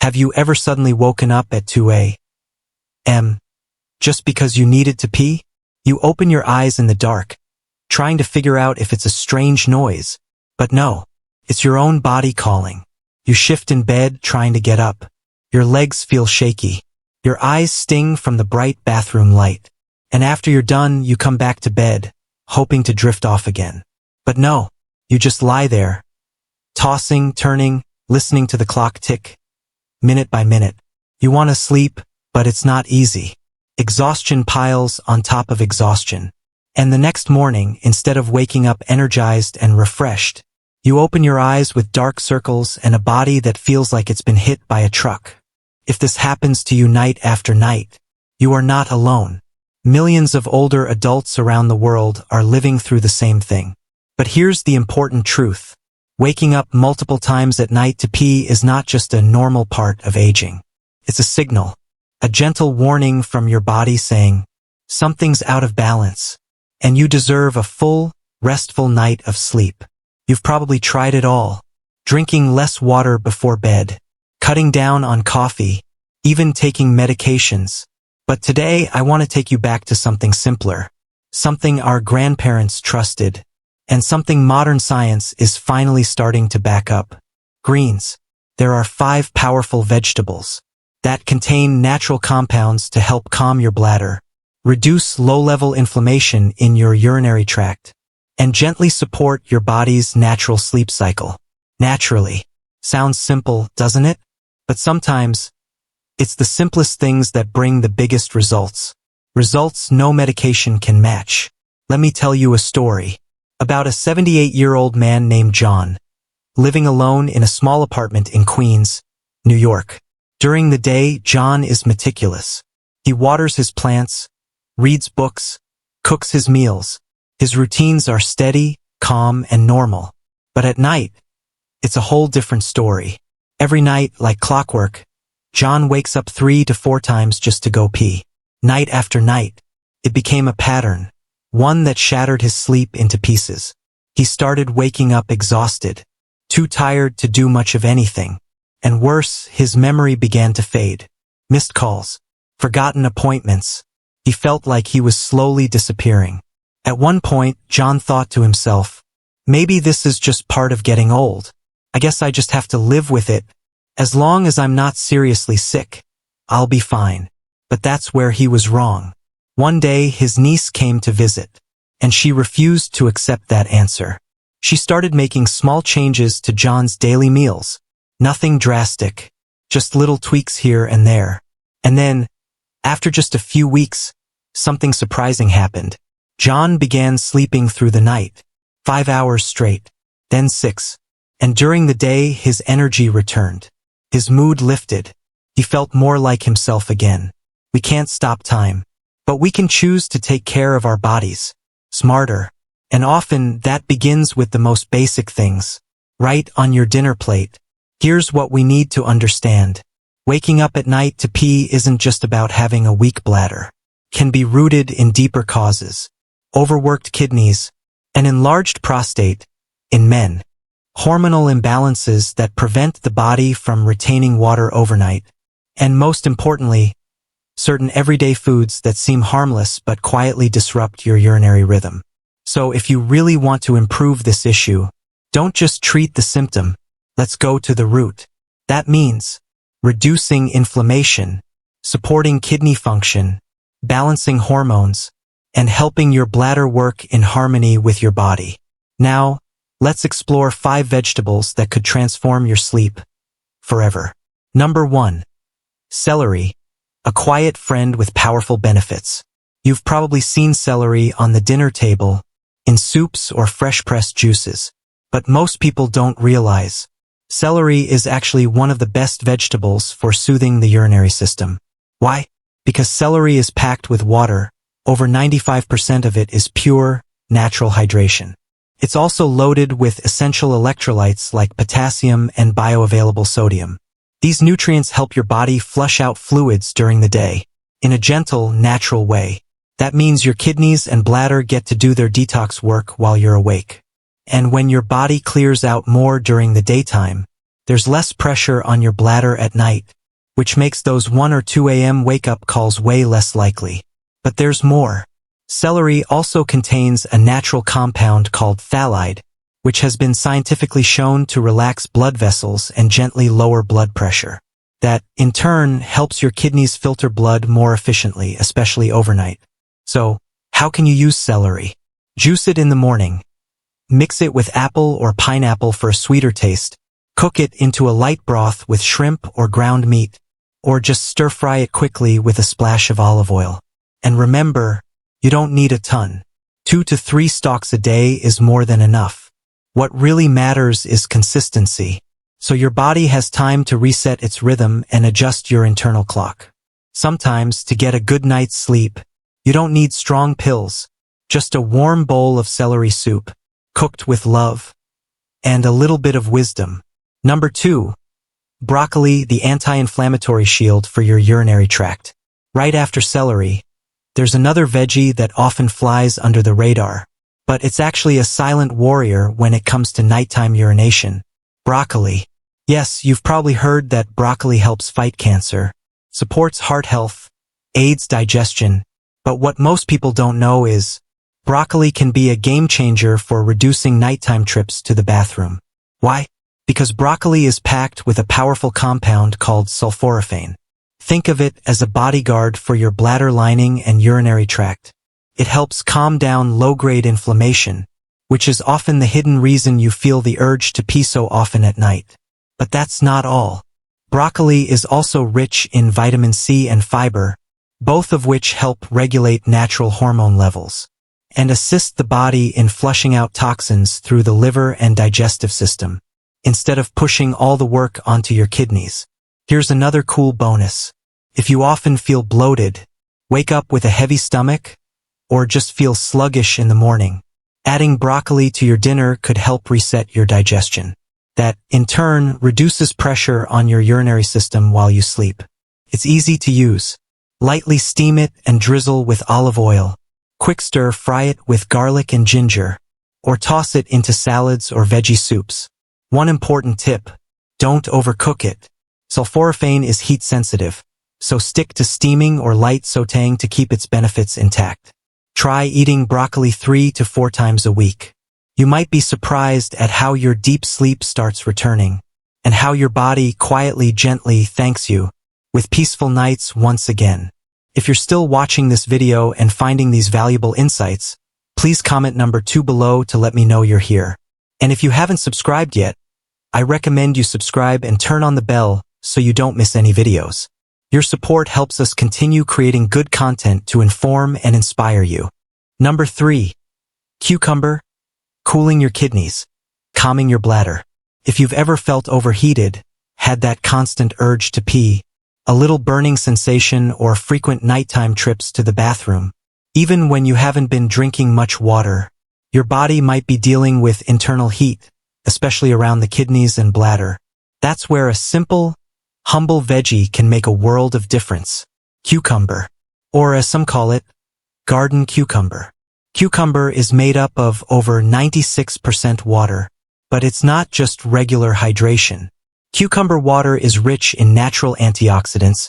Have you ever suddenly woken up at 2 a.m. just because you needed to pee? You open your eyes in the dark, trying to figure out if it's a strange noise. But no, it's your own body calling. You shift in bed, trying to get up. Your legs feel shaky. Your eyes sting from the bright bathroom light. And after you're done, you come back to bed, hoping to drift off again. But no, you just lie there, tossing, turning, listening to the clock tick, minute by minute. You want to sleep, but it's not easy. Exhaustion piles on top of exhaustion. And the next morning, instead of waking up energized and refreshed, you open your eyes with dark circles and a body that feels like it's been hit by a truck. If this happens to you night after night, you are not alone. Millions of older adults around the world are living through the same thing. But here's the important truth. Waking up multiple times at night to pee is not just a normal part of aging. It's a signal, a gentle warning from your body saying, something's out of balance, and you deserve a full, restful night of sleep. You've probably tried it all. Drinking less water before bed, cutting down on coffee, even taking medications. But today I want to take you back to something simpler, something our grandparents trusted, and something modern science is finally starting to back up. Greens. There are 5 powerful vegetables that contain natural compounds to help calm your bladder, reduce low-level inflammation in your urinary tract, and gently support your body's natural sleep cycle. Naturally. Sounds simple, doesn't it? But sometimes, it's the simplest things that bring the biggest results. Results no medication can match. Let me tell you a story about a 78-year-old man named John, living alone in a small apartment in Queens, New York. During the day, John is meticulous. He waters his plants, reads books, cooks his meals. His routines are steady, calm, and normal. But at night, it's a whole different story. Every night, like clockwork, John wakes up 3 to 4 times just to go pee. Night after night, it became a pattern, one that shattered his sleep into pieces. He started waking up exhausted, too tired to do much of anything. And worse, his memory began to fade. Missed calls, forgotten appointments. He felt like he was slowly disappearing. At one point, John thought to himself, maybe this is just part of getting old. I guess I just have to live with it. As long as I'm not seriously sick, I'll be fine. But that's where he was wrong. One day, his niece came to visit, and she refused to accept that answer. She started making small changes to John's daily meals. Nothing drastic, just little tweaks here and there. And then, after just a few weeks, something surprising happened. John began sleeping through the night, 5 hours straight, then 6. And during the day, his energy returned. His mood lifted. He felt more like himself again. We can't stop time, but we can choose to take care of our bodies smarter. And often that begins with the most basic things, right on your dinner plate. Here's what we need to understand. Waking up at night to pee isn't just about having a weak bladder. It can be rooted in deeper causes. Overworked kidneys, an enlarged prostate in men, hormonal imbalances that prevent the body from retaining water overnight, and most importantly, certain everyday foods that seem harmless but quietly disrupt your urinary rhythm. So if you really want to improve this issue, don't just treat the symptom. Let's go to the root. That means reducing inflammation, supporting kidney function, balancing hormones, and helping your bladder work in harmony with your body. Now, let's explore 5 vegetables that could transform your sleep forever. Number 1. Celery, a quiet friend with powerful benefits. You've probably seen celery on the dinner table, in soups or fresh-pressed juices. But most people don't realize celery is actually one of the best vegetables for soothing the urinary system. Why? Because celery is packed with water. Over 95% of it is pure, natural hydration. It's also loaded with essential electrolytes like potassium and bioavailable sodium. These nutrients help your body flush out fluids during the day, in a gentle, natural way. That means your kidneys and bladder get to do their detox work while you're awake. And when your body clears out more during the daytime, there's less pressure on your bladder at night, which makes those 1 or 2 a.m. wake-up calls way less likely. But there's more. Celery also contains a natural compound called phthalate, which has been scientifically shown to relax blood vessels and gently lower blood pressure. That, in turn, helps your kidneys filter blood more efficiently, especially overnight. So, how can you use celery? Juice it in the morning. Mix it with apple or pineapple for a sweeter taste. Cook it into a light broth with shrimp or ground meat, or just stir-fry it quickly with a splash of olive oil. And remember, you don't need a ton. 2 to 3 stalks a day is more than enough. What really matters is consistency, so your body has time to reset its rhythm and adjust your internal clock. Sometimes, to get a good night's sleep, you don't need strong pills, just a warm bowl of celery soup, cooked with love, and a little bit of wisdom. Number 2. Broccoli, the anti-inflammatory shield for your urinary tract. Right after celery, there's another veggie that often flies under the radar, but it's actually a silent warrior when it comes to nighttime urination. Broccoli. Yes, you've probably heard that broccoli helps fight cancer, supports heart health, aids digestion, but what most people don't know is, broccoli can be a game changer for reducing nighttime trips to the bathroom. Why? Because broccoli is packed with a powerful compound called sulforaphane. Think of it as a bodyguard for your bladder lining and urinary tract. It helps calm down low-grade inflammation, which is often the hidden reason you feel the urge to pee so often at night. But that's not all. Broccoli is also rich in vitamin C and fiber, both of which help regulate natural hormone levels, and assist the body in flushing out toxins through the liver and digestive system, instead of pushing all the work onto your kidneys. Here's another cool bonus. If you often feel bloated, wake up with a heavy stomach, or just feel sluggish in the morning, adding broccoli to your dinner could help reset your digestion. That, in turn, reduces pressure on your urinary system while you sleep. It's easy to use. Lightly steam it and drizzle with olive oil. Quick stir-fry it with garlic and ginger, or toss it into salads or veggie soups. One important tip: don't overcook it. Sulforaphane is heat-sensitive, so stick to steaming or light sautéing to keep its benefits intact. Try eating broccoli 3 to 4 times a week. You might be surprised at how your deep sleep starts returning, and how your body quietly, gently thanks you, with peaceful nights once again. If you're still watching this video and finding these valuable insights, please comment number 2 below to let me know you're here. And if you haven't subscribed yet, I recommend you subscribe and turn on the bell so you don't miss any videos. Your support helps us continue creating good content to inform and inspire you. Number 3. Cucumber. Cooling your kidneys, calming your bladder. If you've ever felt overheated, had that constant urge to pee, a little burning sensation, or frequent nighttime trips to the bathroom, even when you haven't been drinking much water, your body might be dealing with internal heat, especially around the kidneys and bladder. That's where a simple, humble veggie can make a world of difference. Cucumber, or as some call it, garden cucumber. Cucumber is made up of over 96% water, but it's not just regular hydration. Cucumber water is rich in natural antioxidants,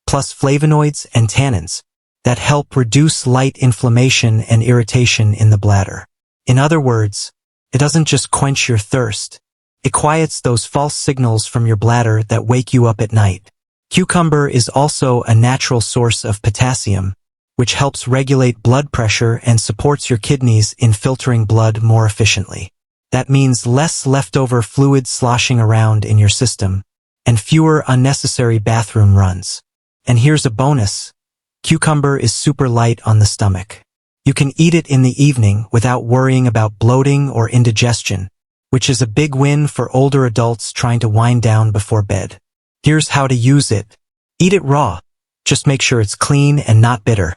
plus flavonoids and tannins, that help reduce light inflammation and irritation in the bladder. In other words, it doesn't just quench your thirst, it quiets those false signals from your bladder that wake you up at night. Cucumber is also a natural source of potassium, which helps regulate blood pressure and supports your kidneys in filtering blood more efficiently. That means less leftover fluid sloshing around in your system, and fewer unnecessary bathroom runs. And here's a bonus. Cucumber is super light on the stomach. You can eat it in the evening without worrying about bloating or indigestion, which is a big win for older adults trying to wind down before bed. Here's how to use it. Eat it raw. Just make sure it's clean and not bitter.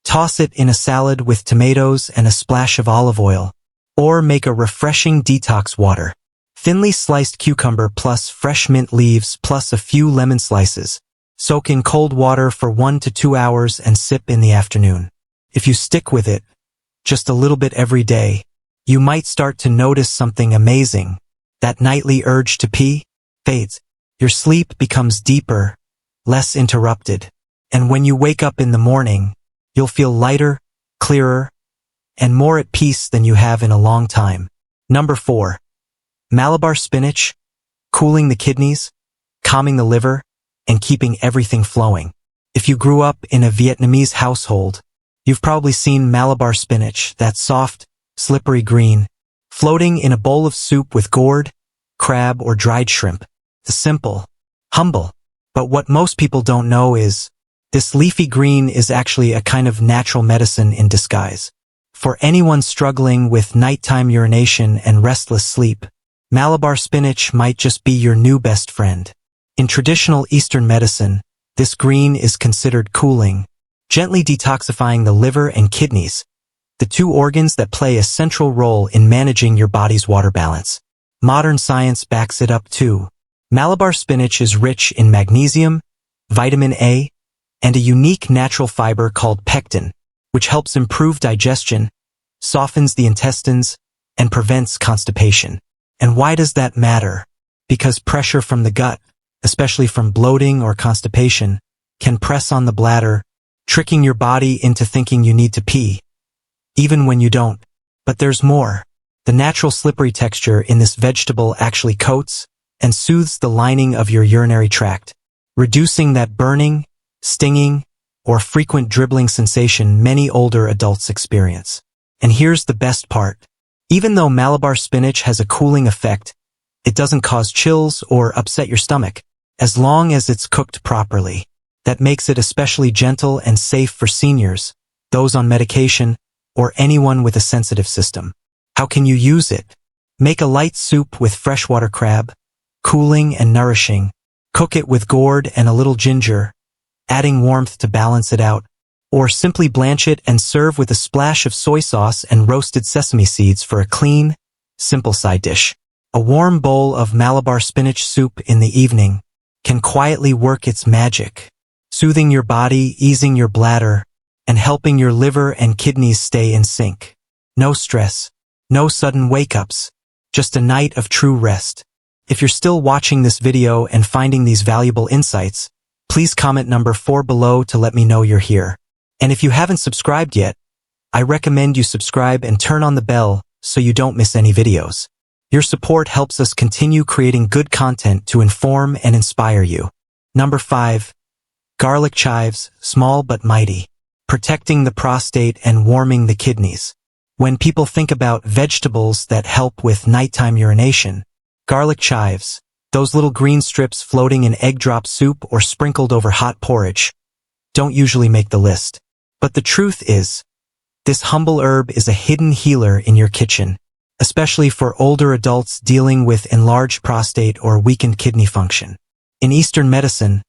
Toss it in a salad with tomatoes and a splash of olive oil, or make a refreshing detox water. Thinly sliced cucumber plus fresh mint leaves plus a few lemon slices. Soak in cold water for 1 to 2 hours and sip in the afternoon. If you stick with it, just a little bit every day, you might start to notice something amazing. That nightly urge to pee fades. Your sleep becomes deeper, less interrupted. And when you wake up in the morning, you'll feel lighter, clearer, and more at peace than you have in a long time. Number 4. Malabar spinach, cooling the kidneys, calming the liver, and keeping everything flowing. If you grew up in a Vietnamese household, you've probably seen Malabar spinach, that soft, slippery green, floating in a bowl of soup with gourd, crab, or dried shrimp. The simple, humble. But what most people don't know is, this leafy green is actually a kind of natural medicine in disguise. For anyone struggling with nighttime urination and restless sleep, Malabar spinach might just be your new best friend. In traditional Eastern medicine, this green is considered cooling, gently detoxifying the liver and kidneys, the two organs that play a central role in managing your body's water balance. Modern science backs it up too. Malabar spinach is rich in magnesium, vitamin A, and a unique natural fiber called pectin, which helps improve digestion, softens the intestines, and prevents constipation. And why does that matter? Because pressure from the gut, especially from bloating or constipation, can press on the bladder, tricking your body into thinking you need to pee, even when you don't. But there's more. The natural slippery texture in this vegetable actually coats and soothes the lining of your urinary tract, reducing that burning, stinging, or frequent dribbling sensation many older adults experience. And here's the best part. Even though Malabar spinach has a cooling effect, it doesn't cause chills or upset your stomach, as long as it's cooked properly. That makes it especially gentle and safe for seniors, those on medication, or anyone with a sensitive system. How can you use it? Make a light soup with freshwater crab, cooling and nourishing. Cook it with gourd and a little ginger, adding warmth to balance it out. Or simply blanch it and serve with a splash of soy sauce and roasted sesame seeds for a clean, simple side dish. A warm bowl of Malabar spinach soup in the evening can quietly work its magic, soothing your body, easing your bladder, and helping your liver and kidneys stay in sync. No stress, no sudden wake-ups, just a night of true rest. If you're still watching this video and finding these valuable insights, please comment number 4 below to let me know you're here. And if you haven't subscribed yet, I recommend you subscribe and turn on the bell so you don't miss any videos. Your support helps us continue creating good content to inform and inspire you. Number 5. Garlic chives, small but mighty, protecting the prostate and warming the kidneys. When people think about vegetables that help with nighttime urination, garlic chives, those little green strips floating in egg drop soup or sprinkled over hot porridge, don't usually make the list. But the truth is, this humble herb is a hidden healer in your kitchen, especially for older adults dealing with enlarged prostate or weakened kidney function. In Eastern medicine,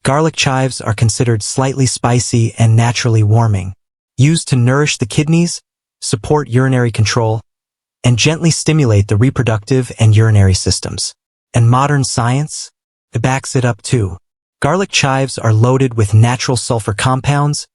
garlic chives are considered slightly spicy and naturally warming, used to nourish the kidneys, support urinary control, and gently stimulate the reproductive and urinary systems. And modern science backs it up too. Garlic chives are loaded with natural sulfur compounds,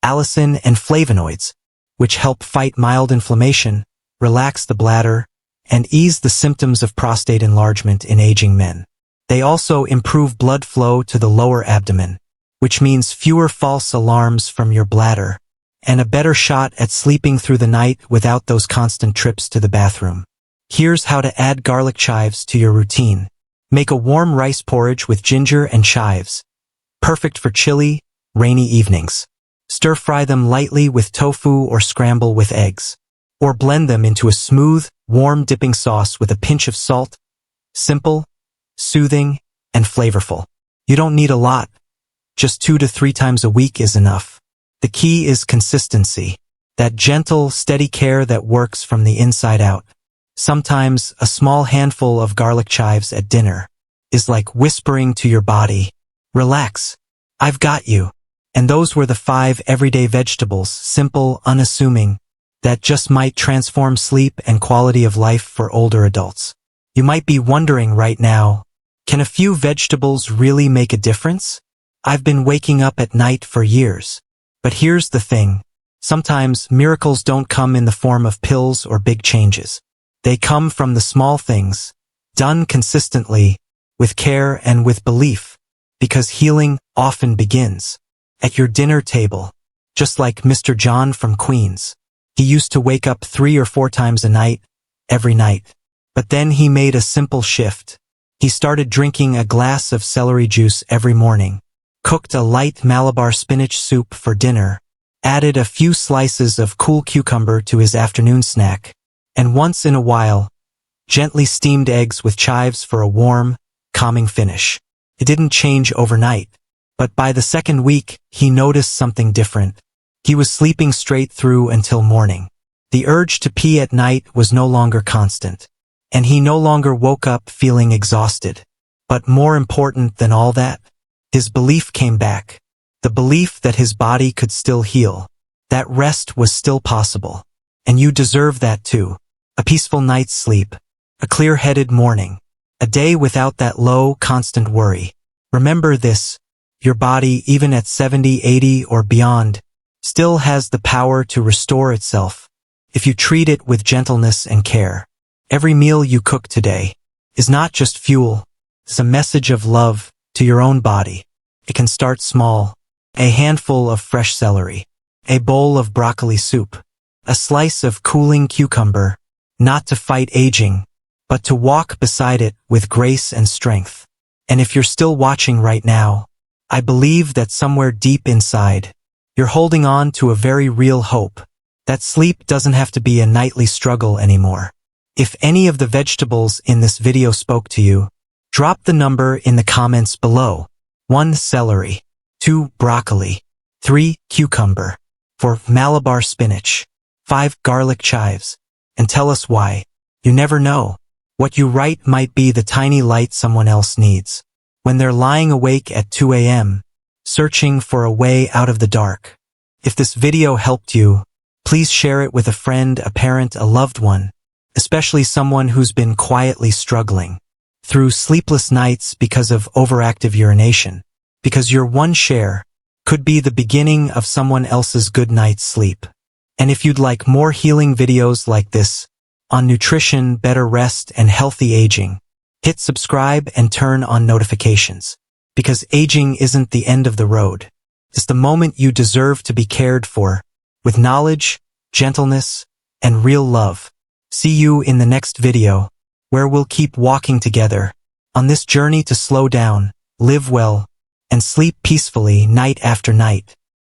allicin, and flavonoids, which help fight mild inflammation, relax the bladder, and ease the symptoms of prostate enlargement in aging men. They also improve blood flow to the lower abdomen, which means fewer false alarms from your bladder, and a better shot at sleeping through the night without those constant trips to the bathroom. Here's how to add garlic chives to your routine. Make a warm rice porridge with ginger and chives, perfect for chilly, rainy evenings. Stir-fry them lightly with tofu or scramble with eggs. Or blend them into a smooth, warm dipping sauce with a pinch of salt. Simple, soothing, and flavorful. You don't need a lot. Just 2 to 3 times a week is enough. The key is consistency. That gentle, steady care that works from the inside out. Sometimes a small handful of garlic chives at dinner is like whispering to your body, "Relax, I've got you." And those were the 5 everyday vegetables, simple, unassuming, that just might transform sleep and quality of life for older adults. You might be wondering right now, can a few vegetables really make a difference? I've been waking up at night for years. But here's the thing. Sometimes miracles don't come in the form of pills or big changes. They come from the small things, done consistently, with care and with belief. Because healing often begins at your dinner table, just like Mr. John from Queens. He used to wake up 3 or 4 times a night, every night. But then he made a simple shift. He started drinking a glass of celery juice every morning, cooked a light Malabar spinach soup for dinner, added a few slices of cool cucumber to his afternoon snack, and once in a while, gently steamed eggs with chives for a warm, calming finish. It didn't change overnight, but by the second week, he noticed something different. He was sleeping straight through until morning. The urge to pee at night was no longer constant, and he no longer woke up feeling exhausted. But more important than all that, his belief came back. The belief that his body could still heal, that rest was still possible. And you deserve that too. A peaceful night's sleep, a clear-headed morning, a day without that low, constant worry. Remember this, your body, even at 70, 80, or beyond, still has the power to restore itself if you treat it with gentleness and care. Every meal you cook today is not just fuel, it's a message of love to your own body. It can start small, a handful of fresh celery, a bowl of broccoli soup, a slice of cooling cucumber, not to fight aging, but to walk beside it with grace and strength. And if you're still watching right now, I believe that somewhere deep inside, you're holding on to a very real hope, that sleep doesn't have to be a nightly struggle anymore. If any of the vegetables in this video spoke to you, drop the number in the comments below. 1 celery, 2 broccoli, 3 cucumber, 4 Malabar spinach, 5 garlic chives, and tell us why. You never know. What you write might be the tiny light someone else needs when they're lying awake at 2 a.m., searching for a way out of the dark. If this video helped you, please share it with a friend, a parent, a loved one, especially someone who's been quietly struggling through sleepless nights because of overactive urination, because your one share could be the beginning of someone else's good night's sleep. And if you'd like more healing videos like this on nutrition, better rest, and healthy aging, hit subscribe and turn on notifications, because aging isn't the end of the road. It's the moment you deserve to be cared for with knowledge, gentleness, and real love. See you in the next video, where we'll keep walking together on this journey to slow down, live well, and sleep peacefully night after night.